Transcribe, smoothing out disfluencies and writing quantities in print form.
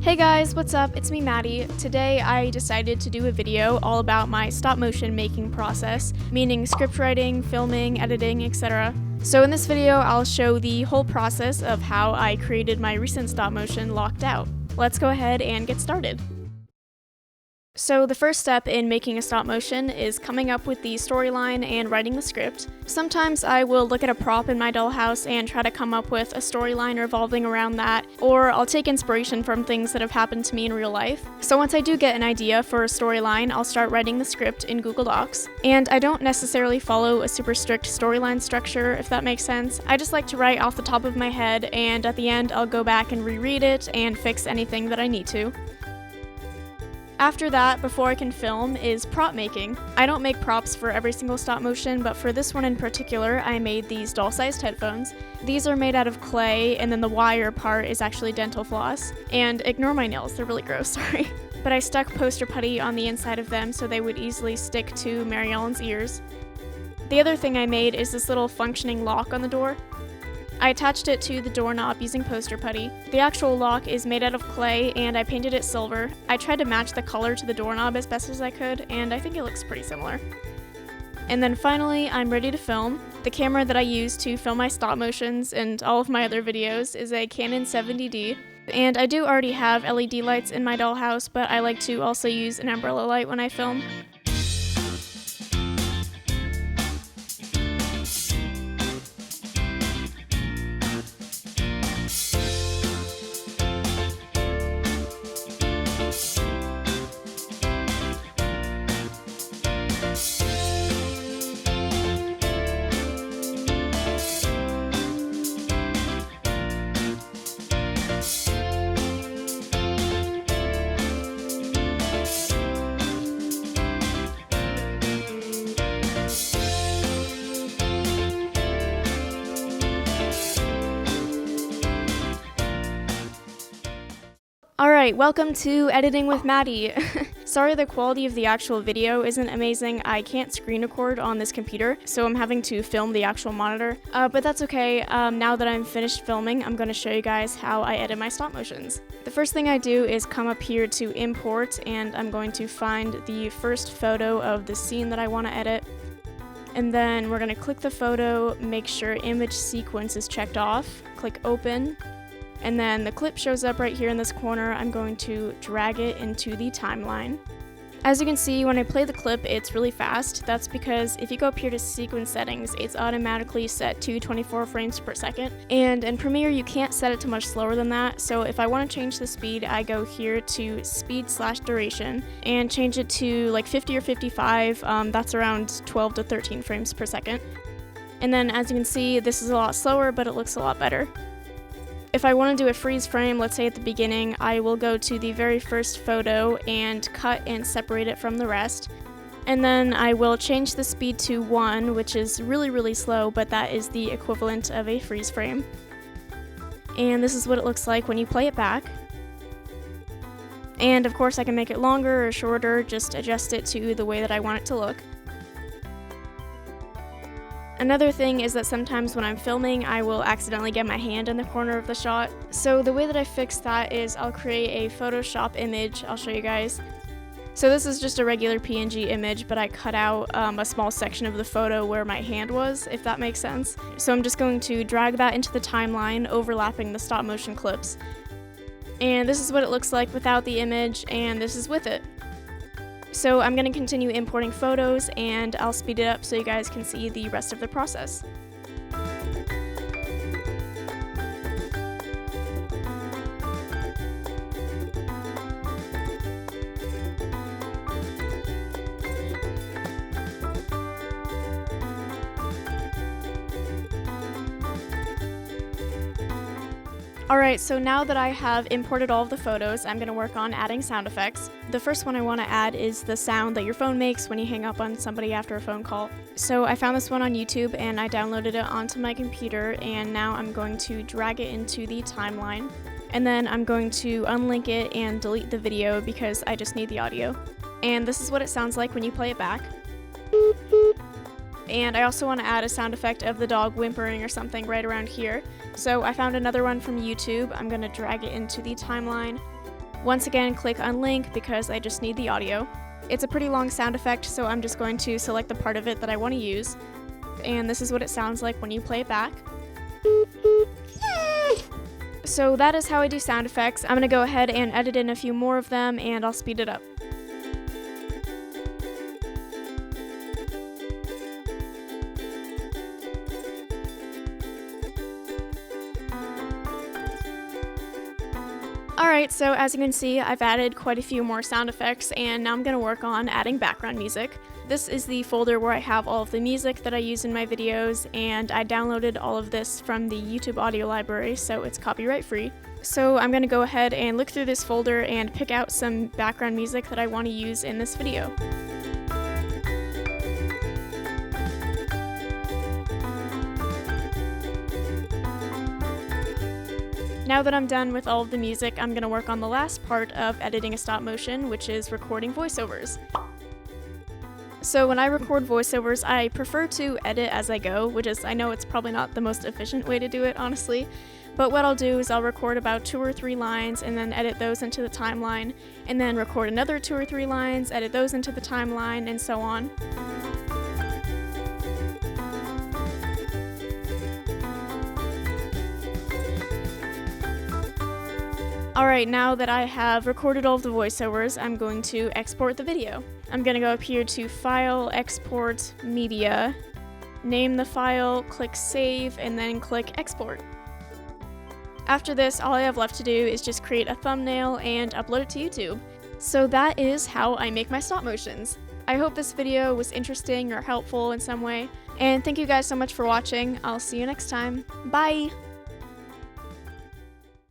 Hey guys, what's up? It's me, Maddie. Today I decided to do a video all about my stop motion making process, meaning script writing, filming, editing, etc. So in this video, I'll show the whole process of how I created my recent stop motion Locked Out. Let's go ahead and get started. So the first step in making a stop motion is coming up with the storyline and writing the script. Sometimes I will look at a prop in my dollhouse and try to come up with a storyline revolving around that, or I'll take inspiration from things that have happened to me in real life. So once I do get an idea for a storyline, I'll start writing the script in Google Docs. And I don't necessarily follow a super strict storyline structure, if that makes sense. I just like to write off the top of my head, and at the end I'll go back and reread it and fix anything that I need to. After that, before I can film, is prop making. I don't make props for every single stop motion, but for this one in particular, I made these doll-sized headphones. These are made out of clay, and then the wire part is actually dental floss. And ignore my nails, they're really gross, sorry. But I stuck poster putty on the inside of them so they would easily stick to Mary Ellen's ears. The other thing I made is this little functioning lock on the door. I attached it to the doorknob using poster putty. The actual lock is made out of clay and I painted it silver. I tried to match the color to the doorknob as best as I could, and I think it looks pretty similar. And then finally, I'm ready to film. The camera that I use to film my stop motions and all of my other videos is a Canon 70D. And I do already have LED lights in my dollhouse, but I like to also use an umbrella light when I film. Alright, welcome to Editing with Maddie. Sorry the quality of the actual video isn't amazing. I can't screen record on this computer, so I'm having to film the actual monitor. But that's okay. Now that I'm finished filming, I'm going to show you guys how I edit my stop motions. The first thing I do is come up here to import, and I'm going to find the first photo of the scene that I want to edit. And then we're going to click the photo, make sure image sequence is checked off, click open. And then the clip shows up right here in this corner. I'm going to drag it into the timeline. As you can see, when I play the clip, it's really fast. That's because if you go up here to sequence settings, it's automatically set to 24 frames per second. And in Premiere, you can't set it to much slower than that. So if I want to change the speed, I go here to speed/duration and change it to like 50 or 55. That's around 12 to 13 frames per second. And then as you can see, this is a lot slower, but it looks a lot better. If I want to do a freeze frame, let's say at the beginning, I will go to the very first photo and cut and separate it from the rest. And then I will change the speed to 1, which is really, really slow, but that is the equivalent of a freeze frame. And this is what it looks like when you play it back. And of course I can make it longer or shorter, just adjust it to the way that I want it to look. Another thing is that sometimes when I'm filming, I will accidentally get my hand in the corner of the shot. So the way that I fix that is I'll create a Photoshop image. I'll show you guys. So this is just a regular PNG image, but I cut out a small section of the photo where my hand was, if that makes sense. So I'm just going to drag that into the timeline, overlapping the stop motion clips. And this is what it looks like without the image, and this is with it. So I'm going to continue importing photos, and I'll speed it up so you guys can see the rest of the process. Alright, so now that I have imported all of the photos, I'm going to work on adding sound effects. The first one I want to add is the sound that your phone makes when you hang up on somebody after a phone call. So I found this one on YouTube and I downloaded it onto my computer, and now I'm going to drag it into the timeline. And then I'm going to unlink it and delete the video because I just need the audio. And this is what it sounds like when you play it back. And I also want to add a sound effect of the dog whimpering or something right around here. So I found another one from YouTube. I'm going to drag it into the timeline. Once again, click Unlink because I just need the audio. It's a pretty long sound effect, so I'm just going to select the part of it that I want to use. And this is what it sounds like when you play it back. So that is how I do sound effects. I'm going to go ahead and edit in a few more of them, and I'll speed it up. Alright, so as you can see, I've added quite a few more sound effects, and now I'm going to work on adding background music. This is the folder where I have all of the music that I use in my videos, and I downloaded all of this from the YouTube audio library, so it's copyright free. So I'm going to go ahead and look through this folder and pick out some background music that I want to use in this video. Now that I'm done with all of the music, I'm going to work on the last part of editing a stop motion, which is recording voiceovers. So when I record voiceovers, I prefer to edit as I go, which is, I know it's probably not the most efficient way to do it, honestly, but what I'll do is I'll record about 2 or 3 lines and then edit those into the timeline, and then record another 2 or 3 lines, edit those into the timeline, and so on. Alright, now that I have recorded all of the voiceovers, I'm going to export the video. I'm going to go up here to File, Export, Media, name the file, click Save, and then click Export. After this, all I have left to do is just create a thumbnail and upload it to YouTube. So that is how I make my stop motions. I hope this video was interesting or helpful in some way, and thank you guys so much for watching. I'll see you next time. Bye!